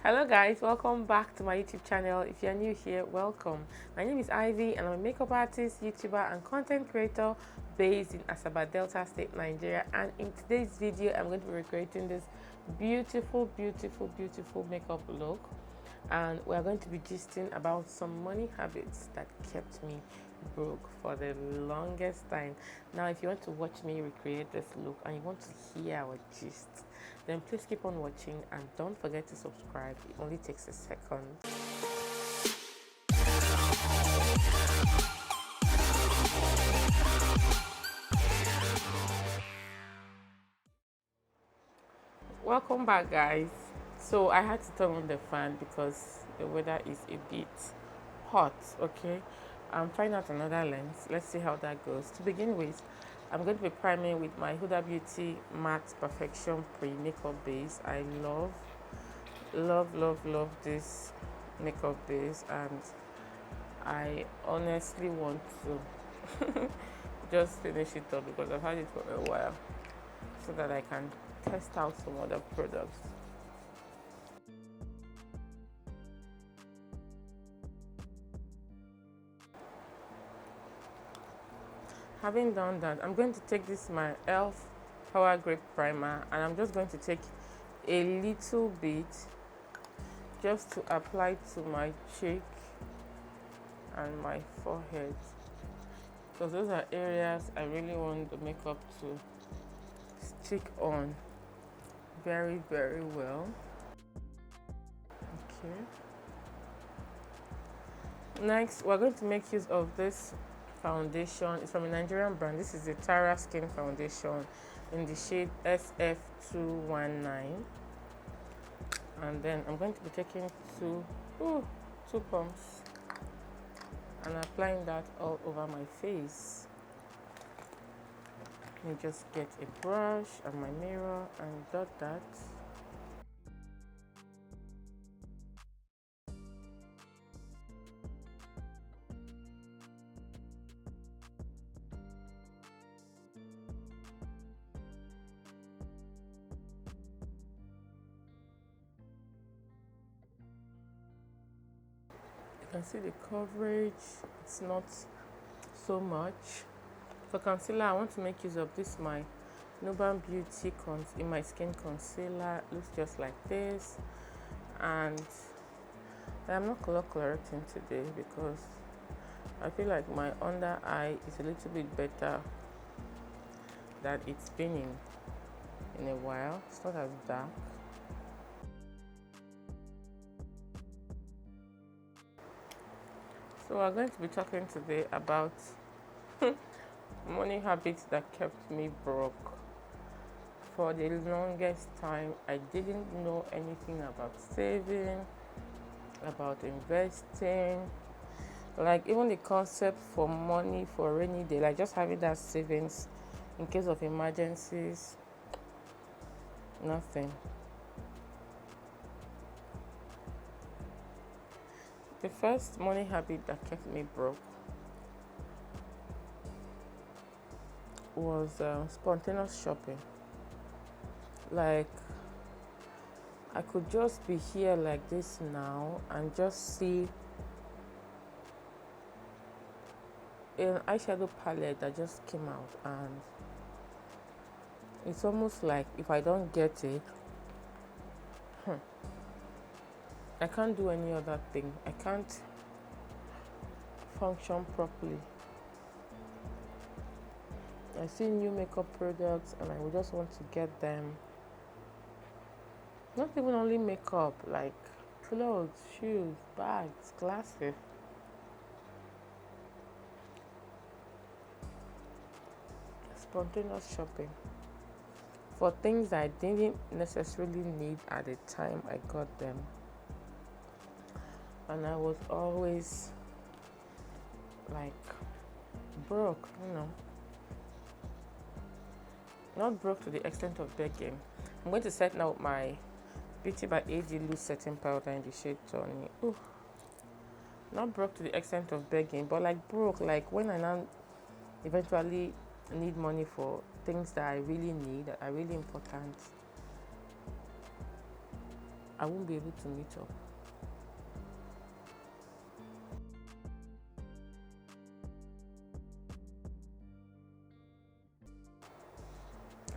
Hello guys, welcome back to my YouTube channel. If you're new here, welcome. My name is Ivy and I'm a makeup artist, YouTuber and content creator based in Asaba Delta State, Nigeria. And in today's video, I'm going to be recreating this beautiful makeup look. And we're going to be gisting about some money habits that kept me broke for the longest time. Now, if you want to watch me recreate this look and you want to hear our gist, then please keep on watching and don't forget to subscribe. It only takes a second. Welcome back, guys. So I had to turn on the fan because the weather is a bit hot. Okay, I'm trying out another lens. Let's see how that goes. To begin with, I'm going to be priming with my Huda Beauty Matte Perfection Pre-Makeup Base. I love this makeup base, and I honestly want to just finish it up because I've had it for a while so that I can test out some other products. Having done that, I'm going to take this my e.l.f. Power Grip Primer and I'm just going to take a little bit just to apply to my cheek and my forehead, because those are areas I really want the makeup to stick on very well. Okay, next we're going to make use of this foundation. It's from a Nigerian brand. This is the Tara Skin Foundation in the shade SF219, and then I'm going to be taking two pumps and applying that all over my face. Let me just get a brush and my mirror and dot that. You can see the coverage, it's not so much. For concealer, I want to make use of this my Grwm Beauty in my skin concealer. It looks just like this, and I'm not color correcting today because I feel like my under eye is a little bit better than it's been in a while. It's not as dark. So we're going to be talking today about money habits that kept me broke. For the longest time, I didn't know anything about saving, about investing, like even the concept for money for rainy day, like just having that savings in case of emergencies. Nothing. The first money habit that kept me broke was spontaneous shopping. Like, I could just be here like this now and just see an eyeshadow palette that just came out, and it's almost like if I don't get it, I can't do any other thing. I can't function properly. I see new makeup products and I would just want to get them. Not even only makeup, like clothes, shoes, bags, glasses. Spontaneous shopping for things I didn't necessarily need at the time I got them. And I was always like broke, Not broke to the extent of begging. I'm going to set now my Beauty by AD loose setting powder in the shade Tawny. Ooh. Not broke to the extent of begging, but like broke, like when I now eventually need money for things that I really need, that are really important. I won't be able to meet up.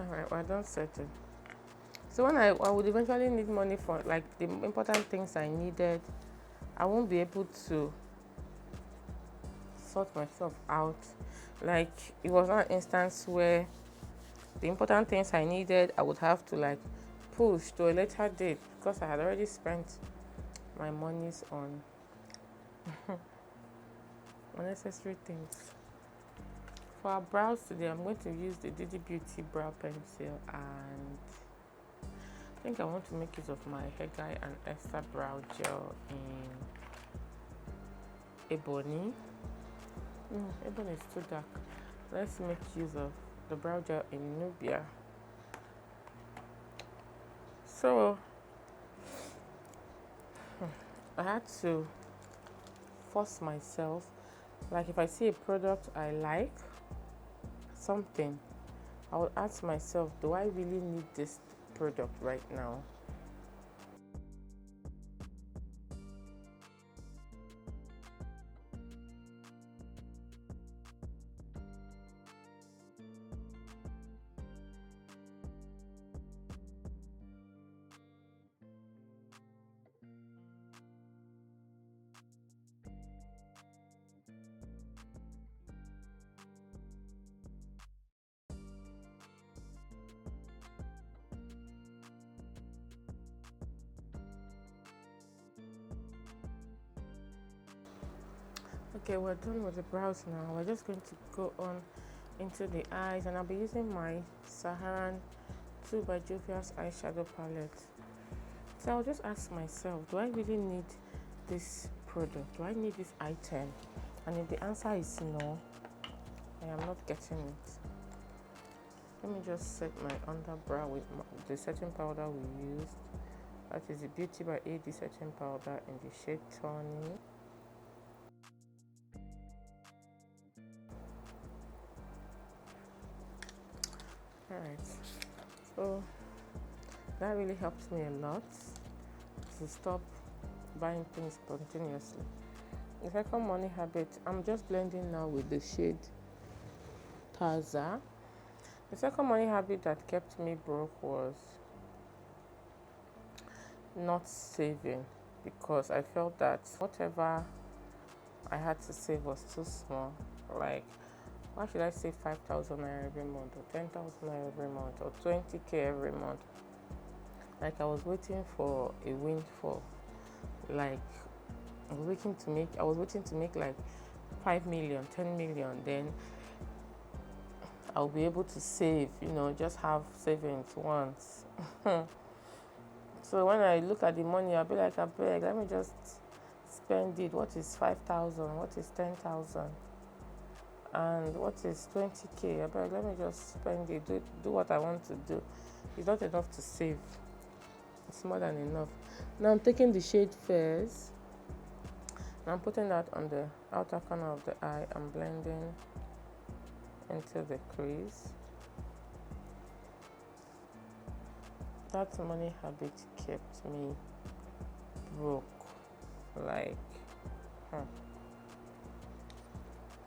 Alright, well, don't settle. So when I would eventually need money for like the important things I needed, I won't be able to sort myself out. Like it was an instance where the important things I needed, I would have to like push to a later date because I had already spent my monies on unnecessary things. For our brows today, I'm going to use the Didi Beauty brow pencil, and I think I want to make use of my Hair Guy and Esther brow gel in Ebony. Ebony is too dark. Let's make use of the brow gel in Nubia. So I had to force myself. Like if I see a product I like, something, I would ask myself, do I really need this product right now? Okay, we're done with the brows now. We're just going to go on into the eyes, and I'll be using my Saharan 2 by Jovial's eyeshadow palette. So I'll just ask myself, do I really need this product? Do I need this item? And if the answer is no, I am not getting it. Let me just set my underbrow with the setting powder we used. That is the Beauty by AD setting powder in the shade Tawny. Alright, so that really helped me a lot to stop buying things spontaneously. The second money habit, I'm just blending now with the shade Taza. The second money habit that kept me broke was not saving, because I felt that whatever I had to save was too small. Like, why should I save 5,000 naira every month, or 10,000 naira every month, or 20k every month? Like, I was waiting for a windfall. Like, I was waiting to make like 5 million, 10 million, then I'll be able to save, just have savings once. So when I look at the money, I'll be like, I beg, let me just spend it. What is 5,000? What is 10,000? And what is 20k? I beg, let me just spend it. Do what I want to do. It's not enough to save. It's more than enough. Now I'm taking the shade Fairs. I'm putting that on the outer corner of the eye. I'm blending into the crease. That money habit kept me broke. Like,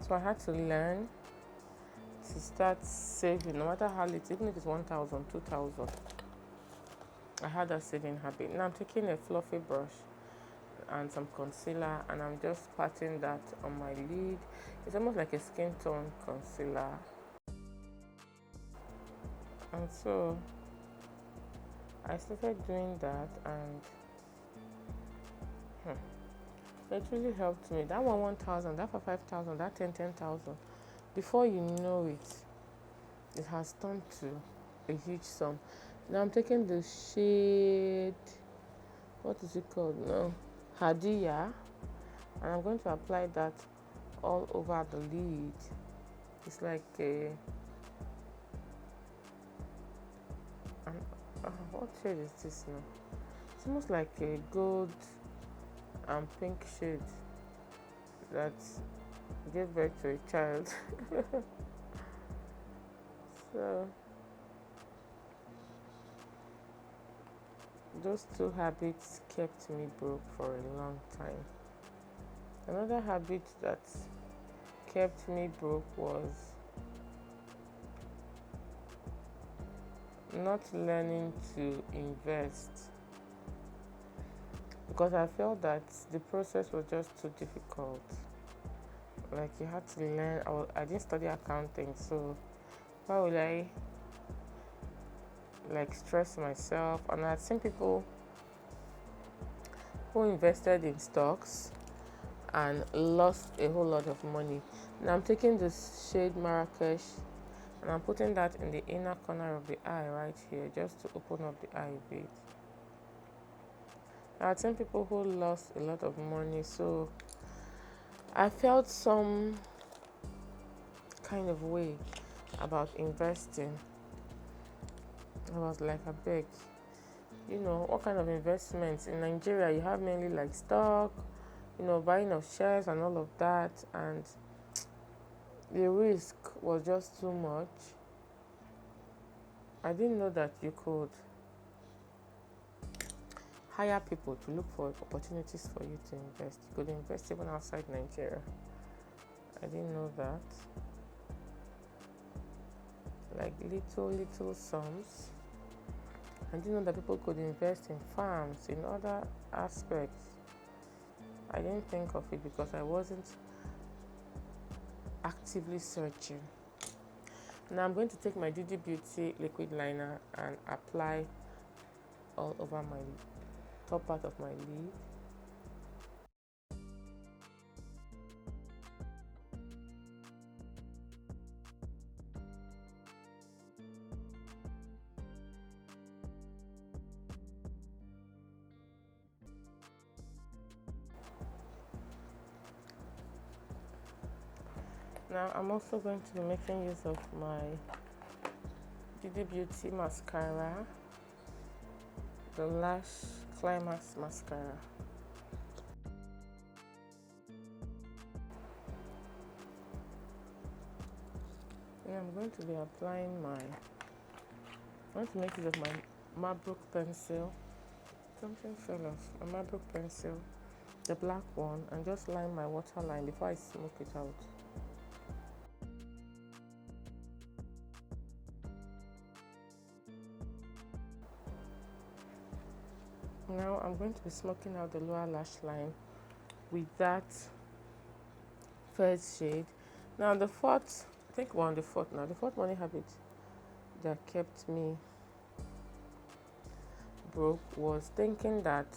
So I had to learn to start saving, no matter how little, even if it's 1,000, 2,000. I had that saving habit. Now I'm taking a fluffy brush and some concealer, and I'm just patting that on my lid. It's almost like a skin tone concealer. And so I started doing that, and it really helped me. That 1,000, that for 5,000, that 10,000. Before you know it has turned to a huge sum. Now I'm taking the shade, what is it called now? Hadiya, and I'm going to apply that all over the lid. It's like what shade is this now? It's almost like a gold and pink shade that gave birth to a child. So those two habits kept me broke for a long time. Another habit that kept me broke was not learning to invest, because I felt that the process was just too difficult. Like you had to learn. I didn't study accounting, so why would I like stress myself? And I've seen people who invested in stocks and lost a whole lot of money. Now I'm taking this shade Marrakesh and I'm putting that in the inner corner of the eye right here, just to open up the eye a bit. I've seen people who lost a lot of money, so I felt some kind of way about investing. I was like, I beg, what kind of investments in Nigeria? You have mainly like stock, buying of shares and all of that, and the risk was just too much. I didn't know that you could hire people to look for opportunities for you to invest. You could invest even outside Nigeria. I didn't know that. Like little sums. I didn't know that people could invest in farms, in other aspects. I didn't think of it because I wasn't actively searching. Now I'm going to take my DD Beauty liquid liner and apply all over my top part of my lid. Now I'm also going to be making use of my DD Beauty mascara, the Lash Climax mascara. And I'm going to be applying I'm going to make use of my Marlboro pencil. Something fell off. My Marlboro pencil, the black one, and just line my waterline before I smoke it out. Now I'm going to be smoking out the lower lash line with that first shade. Now the fourth, I think we're on the fourth now. The fourth money habit that kept me broke was thinking that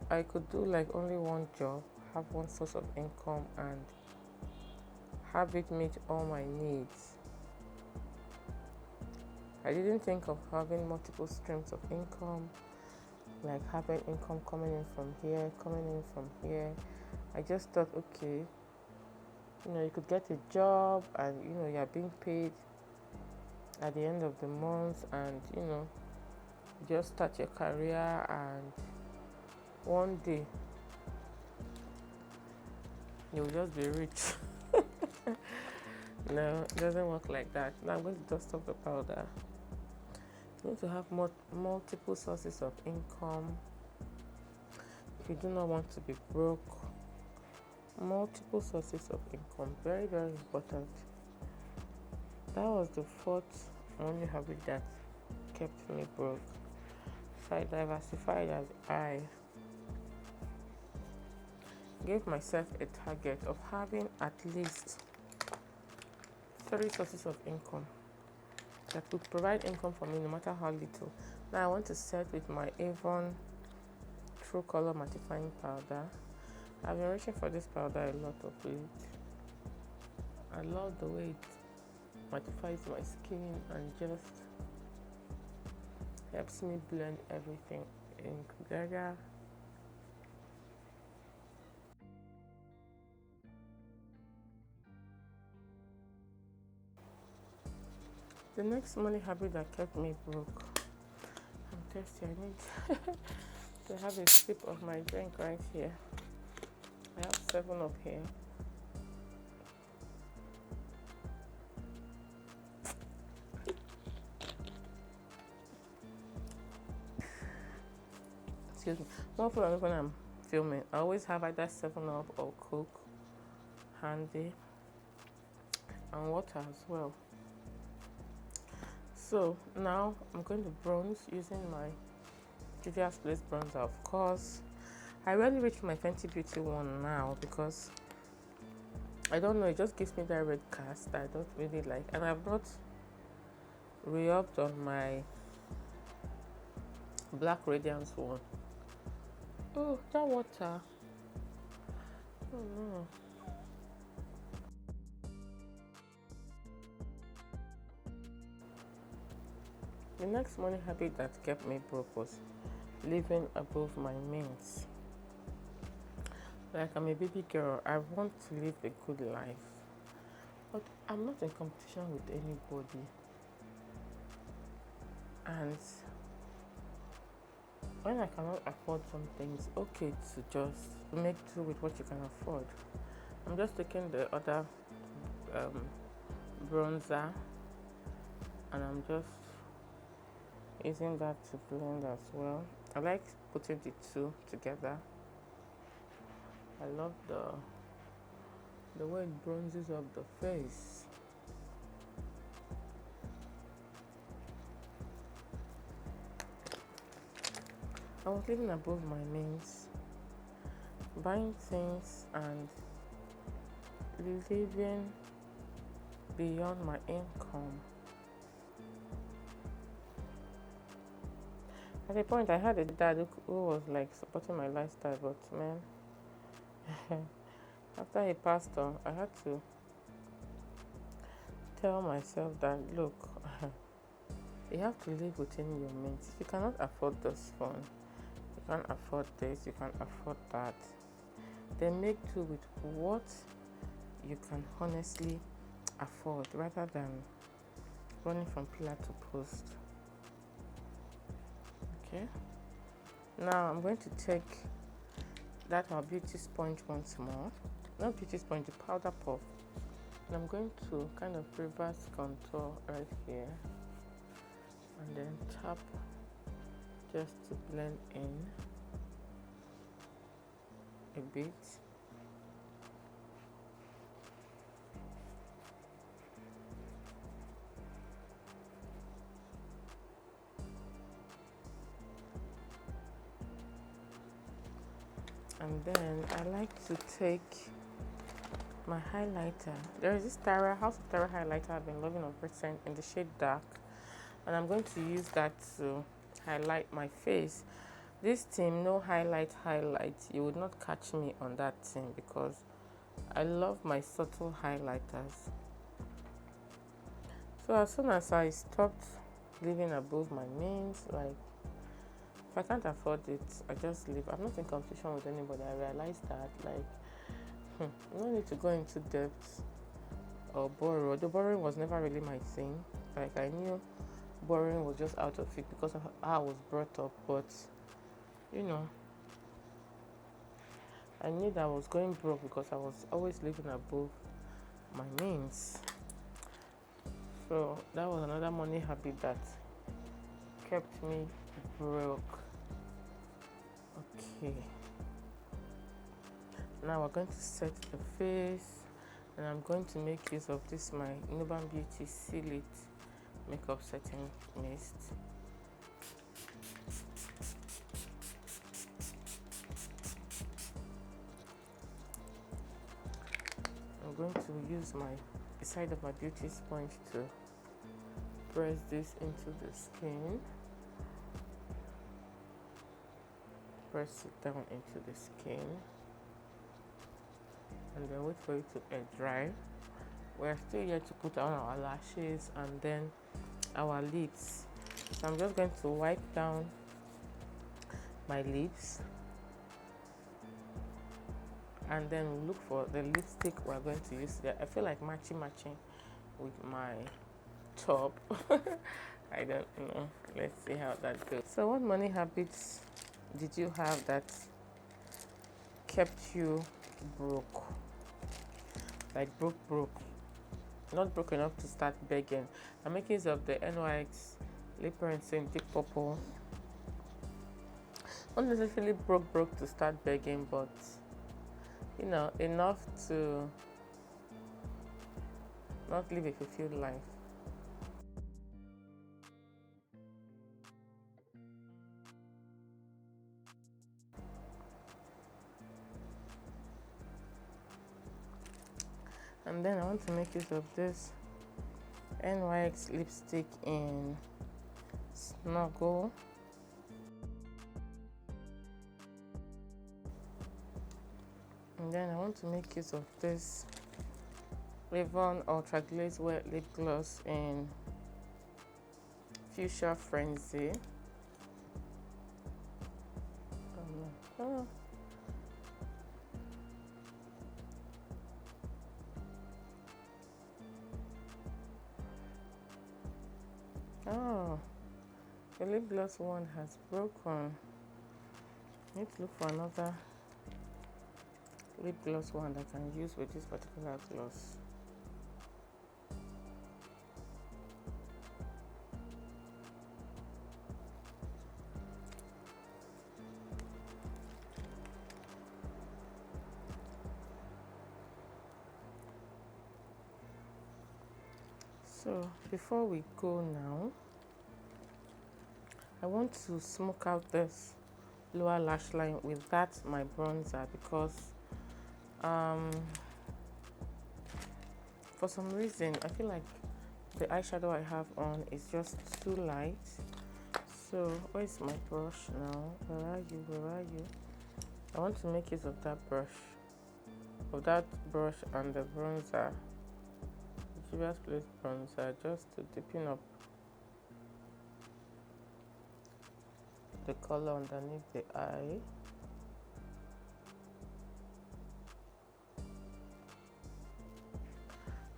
I could do like only one job, have one source of income, and have it meet all my needs. I didn't think of having multiple streams of income, like having income coming in from here, coming in from here. I just thought, okay, you could get a job and you're being paid at the end of the month, and just start your career, and one day you'll just be rich. No, it doesn't work like that. Now I'm going to dust off the powder. You need to have multiple sources of income if you do not want to be broke. Multiple sources of income, very, very important. That was the fourth money habit that kept me broke. So I diversified as I gave myself a target of having at least 3 sources of income that would provide income for me no matter how little. Now I want to set with my Avon True Color Mattifying Powder. I've been reaching for this powder a lot of late. I love the way it mattifies my skin and just helps me blend everything in together. The next money habit that kept me broke. I'm thirsty. I need to have a sip of my drink right here. I have 7 up here. More often when I'm filming, I always have either 7 Up or Coke handy, and water as well. So now I'm going to bronze using my Juvia's Place bronzer. Of course, I rarely reach my Fenty Beauty one now because I don't know, it just gives me that red cast that I don't really like, and I've not re-upped on my Black Radiance one. Oh, that water. Oh no. The next money habit that kept me broke was living above my means. Like, I'm a baby girl, I want to live a good life, but I'm not in competition with anybody. And when I cannot afford something, it's okay to just make do with what you can afford. I'm just taking the other bronzer and I'm just using that to blend as well. I like putting the two together. I love the way it bronzes up the face. I was living above my means, buying things and living beyond my income. At a point, I had a dad who was like supporting my lifestyle, but man, after he passed on, I had to tell myself that look, you have to live within your means. If you cannot afford this phone, you can't afford this, you can't afford that, then make do with what you can honestly afford rather than running from pillar to post. Okay, now I'm going to take that our beauty sponge once more, not beauty sponge, the powder puff, and I'm going to kind of reverse contour right here and then tap just to blend in a bit. And then I like to take my highlighter. There is this House of Tara highlighter I've been loving on recent in the shade dark, and I'm going to use that to highlight my face. This team, no highlight, you would not catch me on that team because I love my subtle highlighters. So as soon as I stopped living above my means, like if I can't afford it, I just leave. I'm not in competition with anybody. I realized that, like, no need to go into debt or borrow. The borrowing was never really my thing. Like, I knew borrowing was just out of it because of how I was brought up. But, you know, I knew that I was going broke because I was always living above my means. So that was another money habit that kept me broke. Okay, now we're going to set the face, and I'm going to make use of this my Nuban Beauty Seal It makeup setting mist. I'm going to use the side of my beauty sponge to press this into the skin. Press it down into the skin and then wait for it to air dry. We're still yet to put on our lashes and then our lips. So I'm just going to wipe down my lips and then we'll look for the lipstick we're going to use there. I feel like matching with my top. I don't know. Let's see how that goes. So what money habits did you have that kept you broke? Like broke. Not broke enough to start begging. I'm making use of the NYX Lip Pencil in Deep Purple not necessarily broke to start begging, but you know, enough to not live a fulfilled life. And then I want to make use of this NYX lipstick in Snuggle. And then I want to make use of this Grwm Ultra Glaze Wet Lip Gloss in Fuchsia Frenzy. Oh, the lip gloss one has broken. Need to look for another lip gloss one that I can use with this particular gloss. So before we go now, I want to smoke out this lower lash line with that my bronzer, because for some reason I feel like the eyeshadow I have on is just too light. So where's my brush now? Where are you? I want to make use of that brush and the bronzer, Juvia's Place bronzer, just to deepen up the color underneath the eye.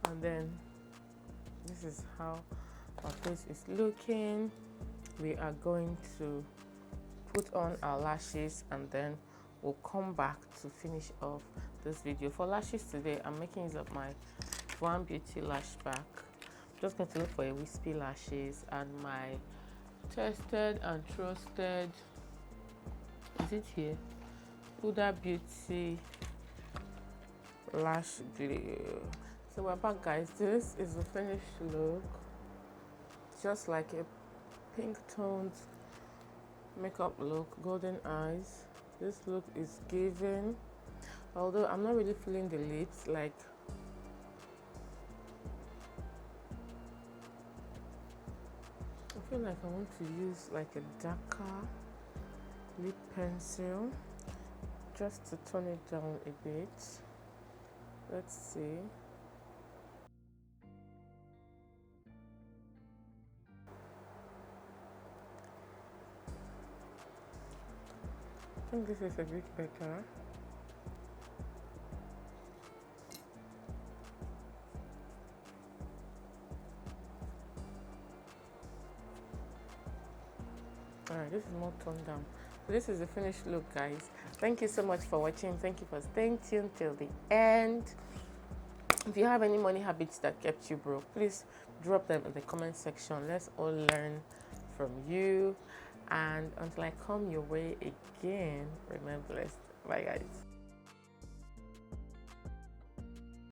And then this is how our face is looking. We are going to put on our lashes and then we'll come back to finish off this video. For lashes today, I'm making use of my Grwm Beauty Lash Pack. I'm just going to look for a wispy lashes and my tested and trusted, is it here, Huda Beauty Lash Glue. So we're back, guys. This is the finished look, just like a pink toned makeup look, golden eyes. This look is giving, although I'm not really feeling the lips. Like, I feel like I want to use like a darker lip pencil just to tone it down a bit. Let's see. I think this is a bit better. Alright, this is more toned down. So this is the finished look, guys. Thank you so much for watching. Thank you for staying tuned till the end. If you have any money habits that kept you broke, please drop them in the comment section. Let's all learn from you. And until I come your way again, remain blessed. Bye, guys.